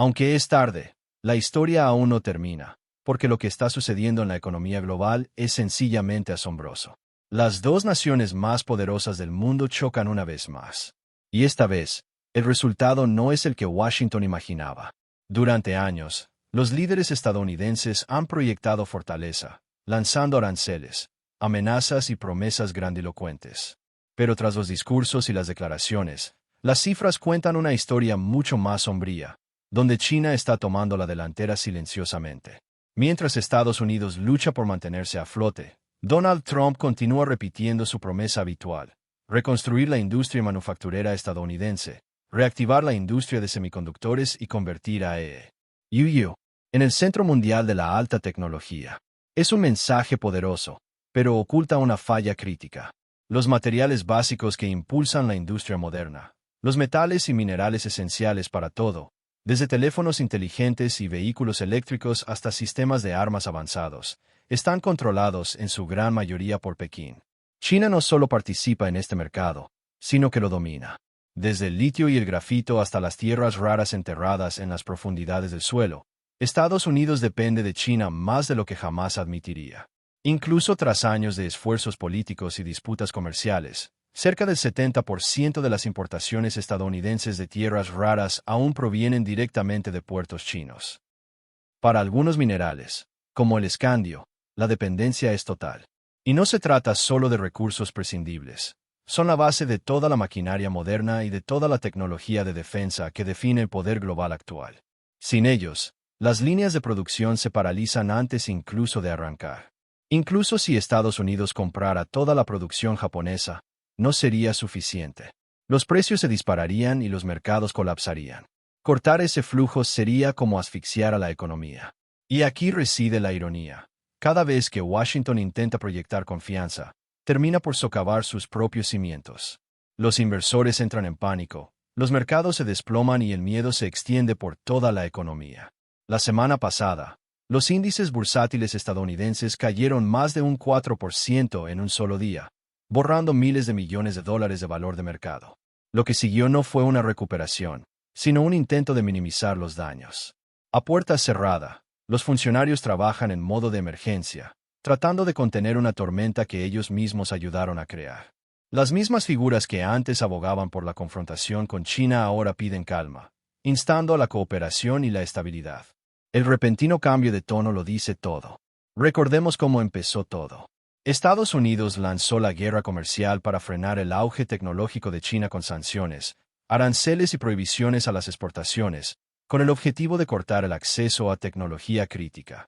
Aunque es tarde, la historia aún no termina, porque lo que está sucediendo en la economía global es sencillamente asombroso. Las dos naciones más poderosas del mundo chocan una vez más. Y esta vez, el resultado no es el que Washington imaginaba. Durante años, los líderes estadounidenses han proyectado fortaleza, lanzando aranceles, amenazas y promesas grandilocuentes. Pero tras los discursos y las declaraciones, las cifras cuentan una historia mucho más sombría, donde China está tomando la delantera silenciosamente. Mientras Estados Unidos lucha por mantenerse a flote, Donald Trump continúa repitiendo su promesa habitual: reconstruir la industria manufacturera estadounidense, reactivar la industria de semiconductores y convertir a EE en el centro mundial de la alta tecnología. Es un mensaje poderoso, pero oculta una falla crítica. Los materiales básicos que impulsan la industria moderna, los metales y minerales esenciales para todo, desde teléfonos inteligentes y vehículos eléctricos hasta sistemas de armas avanzados, están controlados en su gran mayoría por Pekín. China no solo participa en este mercado, sino que lo domina. Desde el litio y el grafito hasta las tierras raras enterradas en las profundidades del suelo, Estados Unidos depende de China más de lo que jamás admitiría. Incluso tras años de esfuerzos políticos y disputas comerciales, cerca del 70% de las importaciones estadounidenses de tierras raras aún provienen directamente de puertos chinos. Para algunos minerales, como el escandio, la dependencia es total. Y no se trata solo de recursos prescindibles. Son la base de toda la maquinaria moderna y de toda la tecnología de defensa que define el poder global actual. Sin ellos, las líneas de producción se paralizan antes incluso de arrancar. Incluso si Estados Unidos comprara toda la producción japonesa, no sería suficiente. Los precios se dispararían y los mercados colapsarían. Cortar ese flujo sería como asfixiar a la economía. Y aquí reside la ironía. Cada vez que Washington intenta proyectar confianza, termina por socavar sus propios cimientos. Los inversores entran en pánico, los mercados se desploman y el miedo se extiende por toda la economía. La semana pasada, los índices bursátiles estadounidenses cayeron más de un 4% en un solo día, borrando miles de millones de dólares de valor de mercado. Lo que siguió no fue una recuperación, sino un intento de minimizar los daños. A puerta cerrada, los funcionarios trabajan en modo de emergencia, tratando de contener una tormenta que ellos mismos ayudaron a crear. Las mismas figuras que antes abogaban por la confrontación con China ahora piden calma, instando a la cooperación y la estabilidad. El repentino cambio de tono lo dice todo. Recordemos cómo empezó todo. Estados Unidos lanzó la guerra comercial para frenar el auge tecnológico de China con sanciones, aranceles y prohibiciones a las exportaciones, con el objetivo de cortar el acceso a tecnología crítica.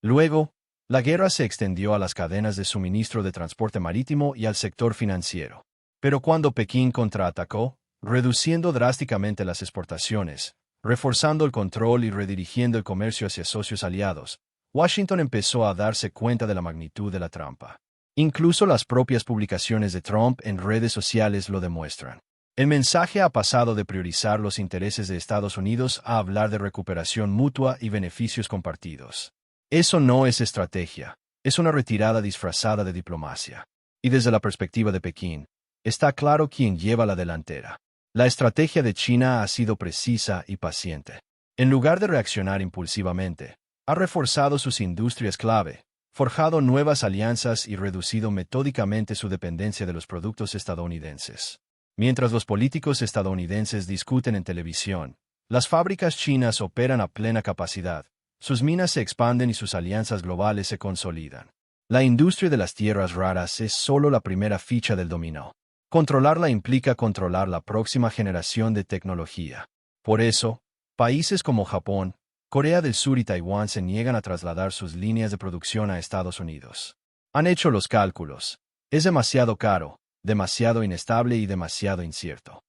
Luego, la guerra se extendió a las cadenas de suministro de transporte marítimo y al sector financiero. Pero cuando Pekín contraatacó, reduciendo drásticamente las exportaciones, reforzando el control y redirigiendo el comercio hacia socios aliados, Washington empezó a darse cuenta de la magnitud de la trampa. Incluso las propias publicaciones de Trump en redes sociales lo demuestran. El mensaje ha pasado de priorizar los intereses de Estados Unidos a hablar de recuperación mutua y beneficios compartidos. Eso no es estrategia, es una retirada disfrazada de diplomacia. Y desde la perspectiva de Pekín, está claro quién lleva la delantera. La estrategia de China ha sido precisa y paciente. En lugar de reaccionar impulsivamente, ha reforzado sus industrias clave, forjado nuevas alianzas y reducido metódicamente su dependencia de los productos estadounidenses. Mientras los políticos estadounidenses discuten en televisión, las fábricas chinas operan a plena capacidad, sus minas se expanden y sus alianzas globales se consolidan. La industria de las tierras raras es solo la primera ficha del dominó. Controlarla implica controlar la próxima generación de tecnología. Por eso, países como Japón, Corea del Sur y Taiwán se niegan a trasladar sus líneas de producción a Estados Unidos. Han hecho los cálculos. Es demasiado caro, demasiado inestable y demasiado incierto.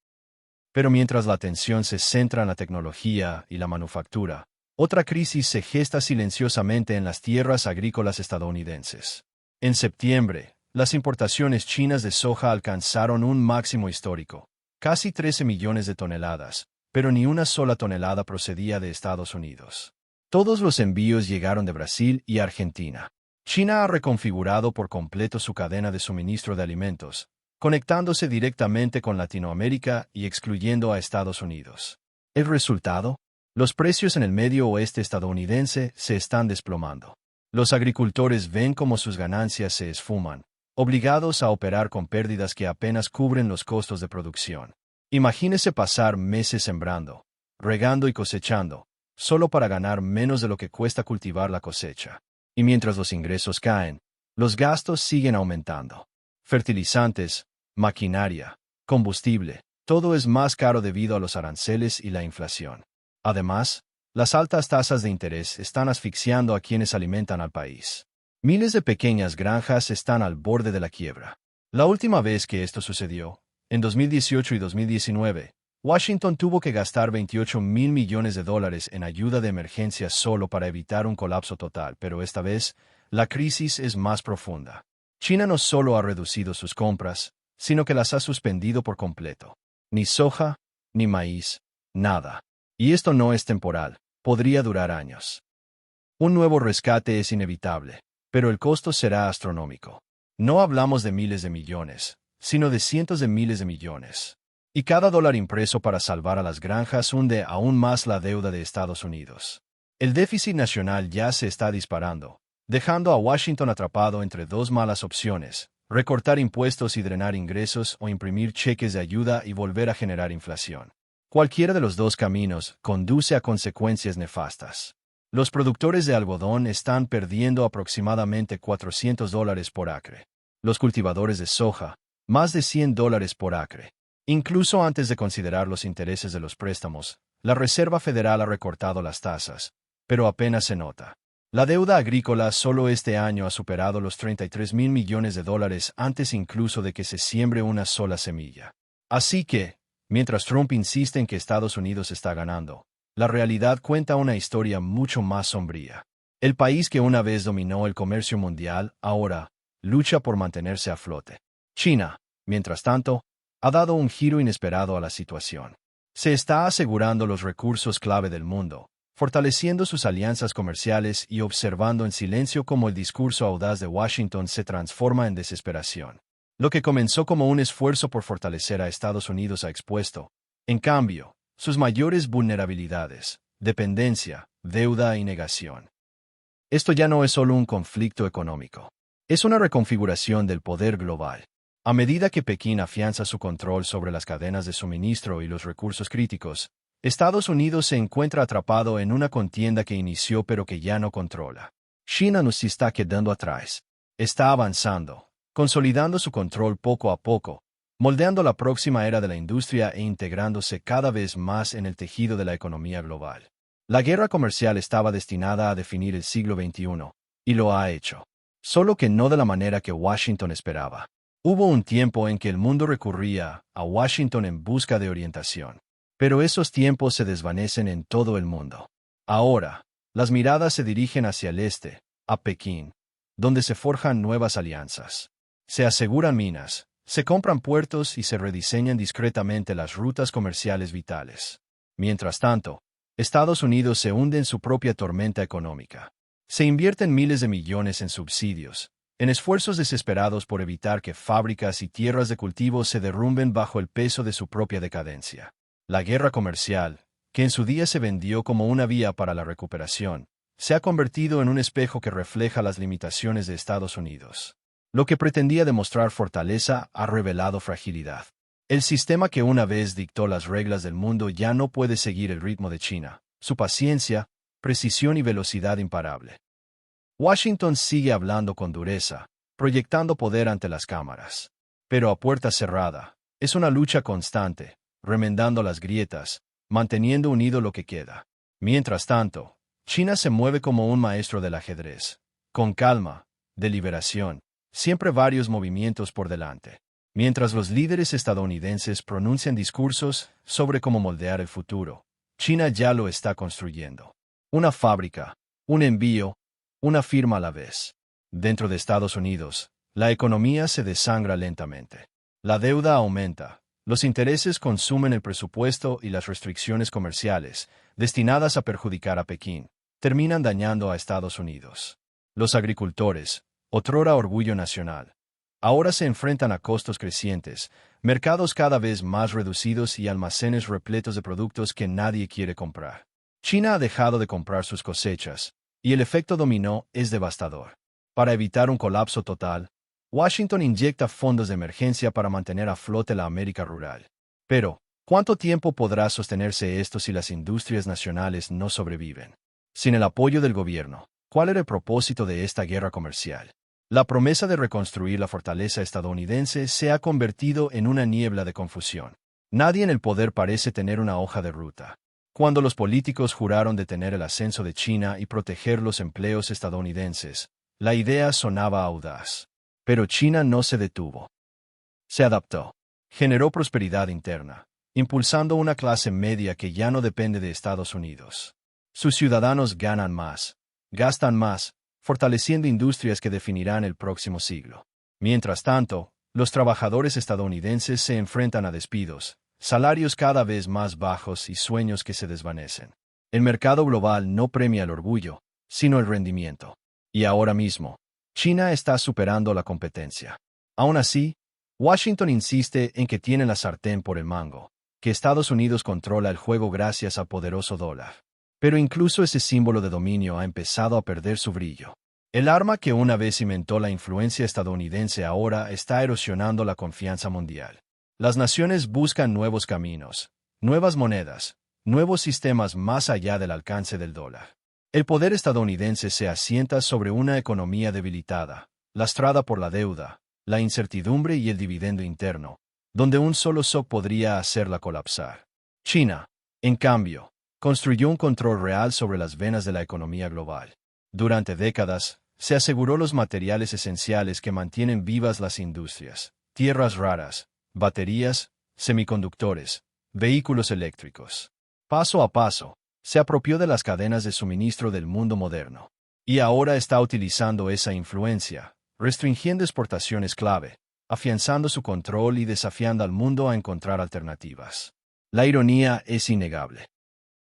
Pero mientras la atención se centra en la tecnología y la manufactura, otra crisis se gesta silenciosamente en las tierras agrícolas estadounidenses. En septiembre, las importaciones chinas de soja alcanzaron un máximo histórico, casi 13 millones de toneladas, pero ni una sola tonelada procedía de Estados Unidos. Todos los envíos llegaron de Brasil y Argentina. China ha reconfigurado por completo su cadena de suministro de alimentos, conectándose directamente con Latinoamérica y excluyendo a Estados Unidos. ¿El resultado? Los precios en el medio oeste estadounidense se están desplomando. Los agricultores ven cómo sus ganancias se esfuman, obligados a operar con pérdidas que apenas cubren los costos de producción. Imagínese pasar meses sembrando, regando y cosechando, solo para ganar menos de lo que cuesta cultivar la cosecha. Y mientras los ingresos caen, los gastos siguen aumentando. Fertilizantes, maquinaria, combustible, todo es más caro debido a los aranceles y la inflación. Además, las altas tasas de interés están asfixiando a quienes alimentan al país. Miles de pequeñas granjas están al borde de la quiebra. La última vez que esto sucedió, en 2018 y 2019, Washington tuvo que gastar $28,000 millones en ayuda de emergencia solo para evitar un colapso total, pero esta vez, la crisis es más profunda. China no solo ha reducido sus compras, sino que las ha suspendido por completo. Ni soja, ni maíz, nada. Y esto no es temporal, podría durar años. Un nuevo rescate es inevitable, pero el costo será astronómico. No hablamos de miles de millones, sino de cientos de miles de millones. Y cada dólar impreso para salvar a las granjas hunde aún más la deuda de Estados Unidos. El déficit nacional ya se está disparando, dejando a Washington atrapado entre dos malas opciones: recortar impuestos y drenar ingresos, o imprimir cheques de ayuda y volver a generar inflación. Cualquiera de los dos caminos conduce a consecuencias nefastas. Los productores de algodón están perdiendo aproximadamente $400 por acre. Los cultivadores de soja, más de $100 por acre. Incluso antes de considerar los intereses de los préstamos, la Reserva Federal ha recortado las tasas, pero apenas se nota. La deuda agrícola solo este año ha superado los $33,000 millones antes incluso de que se siembre una sola semilla. Así que, mientras Trump insiste en que Estados Unidos está ganando, la realidad cuenta una historia mucho más sombría. El país que una vez dominó el comercio mundial, ahora, lucha por mantenerse a flote. China, mientras tanto, ha dado un giro inesperado a la situación. Se está asegurando los recursos clave del mundo, fortaleciendo sus alianzas comerciales y observando en silencio cómo el discurso audaz de Washington se transforma en desesperación. Lo que comenzó como un esfuerzo por fortalecer a Estados Unidos ha expuesto, en cambio, sus mayores vulnerabilidades: dependencia, deuda y negación. Esto ya no es solo un conflicto económico. Es una reconfiguración del poder global. A medida que Pekín afianza su control sobre las cadenas de suministro y los recursos críticos, Estados Unidos se encuentra atrapado en una contienda que inició pero que ya no controla. China no se está quedando atrás. Está avanzando, consolidando su control poco a poco, moldeando la próxima era de la industria e integrándose cada vez más en el tejido de la economía global. La guerra comercial estaba destinada a definir el siglo XXI, y lo ha hecho. Solo que no de la manera que Washington esperaba. Hubo un tiempo en que el mundo recurría a Washington en busca de orientación. Pero esos tiempos se desvanecen en todo el mundo. Ahora, las miradas se dirigen hacia el este, a Pekín, donde se forjan nuevas alianzas. Se aseguran minas, se compran puertos y se rediseñan discretamente las rutas comerciales vitales. Mientras tanto, Estados Unidos se hunde en su propia tormenta económica. Se invierten miles de millones en subsidios, en esfuerzos desesperados por evitar que fábricas y tierras de cultivo se derrumben bajo el peso de su propia decadencia. La guerra comercial, que en su día se vendió como una vía para la recuperación, se ha convertido en un espejo que refleja las limitaciones de Estados Unidos. Lo que pretendía demostrar fortaleza ha revelado fragilidad. El sistema que una vez dictó las reglas del mundo ya no puede seguir el ritmo de China, su paciencia, precisión y velocidad imparable. Washington sigue hablando con dureza, proyectando poder ante las cámaras. Pero a puerta cerrada, es una lucha constante, remendando las grietas, manteniendo unido lo que queda. Mientras tanto, China se mueve como un maestro del ajedrez, con calma, deliberación, siempre varios movimientos por delante. Mientras los líderes estadounidenses pronuncian discursos sobre cómo moldear el futuro, China ya lo está construyendo. Una fábrica, un envío, una firma a la vez. Dentro de Estados Unidos, la economía se desangra lentamente. La deuda aumenta, los intereses consumen el presupuesto y las restricciones comerciales, destinadas a perjudicar a Pekín, terminan dañando a Estados Unidos. Los agricultores, otrora orgullo nacional, ahora se enfrentan a costos crecientes, mercados cada vez más reducidos y almacenes repletos de productos que nadie quiere comprar. China ha dejado de comprar sus cosechas, y el efecto dominó es devastador. Para evitar un colapso total, Washington inyecta fondos de emergencia para mantener a flote la América rural. Pero, ¿cuánto tiempo podrá sostenerse esto si las industrias nacionales no sobreviven? Sin el apoyo del gobierno, ¿cuál era el propósito de esta guerra comercial? La promesa de reconstruir la fortaleza estadounidense se ha convertido en una niebla de confusión. Nadie en el poder parece tener una hoja de ruta. Cuando los políticos juraron detener el ascenso de China y proteger los empleos estadounidenses, la idea sonaba audaz. Pero China no se detuvo. Se adaptó. Generó prosperidad interna, impulsando una clase media que ya no depende de Estados Unidos. Sus ciudadanos ganan más, gastan más, fortaleciendo industrias que definirán el próximo siglo. Mientras tanto, los trabajadores estadounidenses se enfrentan a despidos, salarios cada vez más bajos y sueños que se desvanecen. El mercado global no premia el orgullo, sino el rendimiento. Y ahora mismo, China está superando la competencia. Aún así, Washington insiste en que tiene la sartén por el mango, que Estados Unidos controla el juego gracias al poderoso dólar. Pero incluso ese símbolo de dominio ha empezado a perder su brillo. El arma que una vez cimentó la influencia estadounidense ahora está erosionando la confianza mundial. Las naciones buscan nuevos caminos, nuevas monedas, nuevos sistemas más allá del alcance del dólar. El poder estadounidense se asienta sobre una economía debilitada, lastrada por la deuda, la incertidumbre y el dividendo interno, donde un solo shock podría hacerla colapsar. China, en cambio, construyó un control real sobre las venas de la economía global. Durante décadas, se aseguró los materiales esenciales que mantienen vivas las industrias, tierras raras, baterías, semiconductores, vehículos eléctricos. Paso a paso, se apropió de las cadenas de suministro del mundo moderno. Y ahora está utilizando esa influencia, restringiendo exportaciones clave, afianzando su control y desafiando al mundo a encontrar alternativas. La ironía es innegable.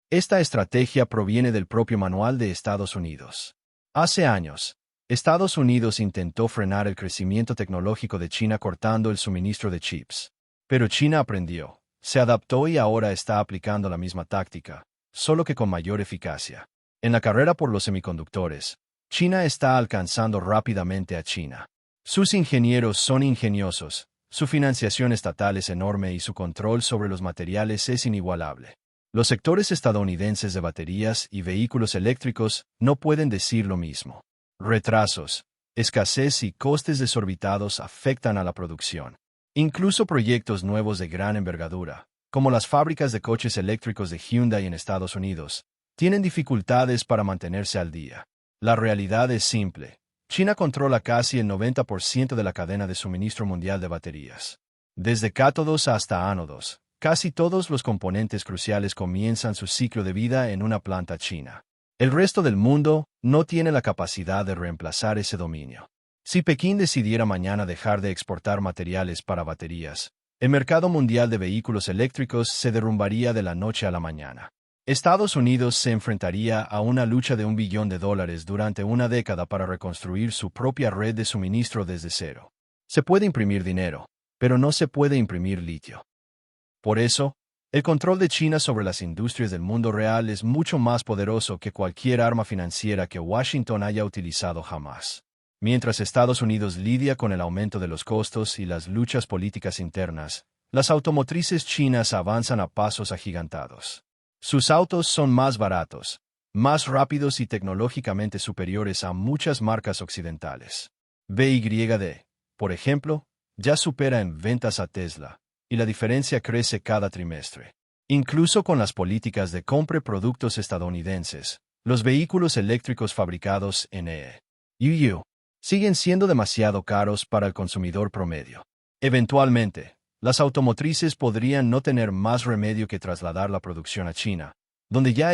Esta estrategia proviene del propio manual de Estados Unidos. Hace años, Estados Unidos intentó frenar el crecimiento tecnológico de China cortando el suministro de chips. Pero China aprendió, se adaptó y ahora está aplicando la misma táctica, solo que con mayor eficacia. En la carrera por los semiconductores, China está alcanzando rápidamente a China. Sus ingenieros son ingeniosos, su financiación estatal es enorme y su control sobre los materiales es inigualable. Los sectores estadounidenses de baterías y vehículos eléctricos no pueden decir lo mismo. Retrasos, escasez y costes desorbitados afectan a la producción. Incluso proyectos nuevos de gran envergadura, como las fábricas de coches eléctricos de Hyundai en Estados Unidos, tienen dificultades para mantenerse al día. La realidad es simple. China controla casi el 90% de la cadena de suministro mundial de baterías. Desde cátodos hasta ánodos, casi todos los componentes cruciales comienzan su ciclo de vida en una planta china. El resto del mundo no tiene la capacidad de reemplazar ese dominio. Si Pekín decidiera mañana dejar de exportar materiales para baterías, el mercado mundial de vehículos eléctricos se derrumbaría de la noche a la mañana. Estados Unidos se enfrentaría a una lucha de $1 billón durante una década para reconstruir su propia red de suministro desde cero. Se puede imprimir dinero, pero no se puede imprimir litio. Por eso, el control de China sobre las industrias del mundo real es mucho más poderoso que cualquier arma financiera que Washington haya utilizado jamás. Mientras Estados Unidos lidia con el aumento de los costos y las luchas políticas internas, las automotrices chinas avanzan a pasos agigantados. Sus autos son más baratos, más rápidos y tecnológicamente superiores a muchas marcas occidentales. BYD, por ejemplo, ya supera en ventas a Tesla, y la diferencia crece cada trimestre. Incluso con las políticas de compre productos estadounidenses, los vehículos eléctricos fabricados en EU siguen siendo demasiado caros para el consumidor promedio. Eventualmente, las automotrices podrían no tener más remedio que trasladar la producción a China, donde ya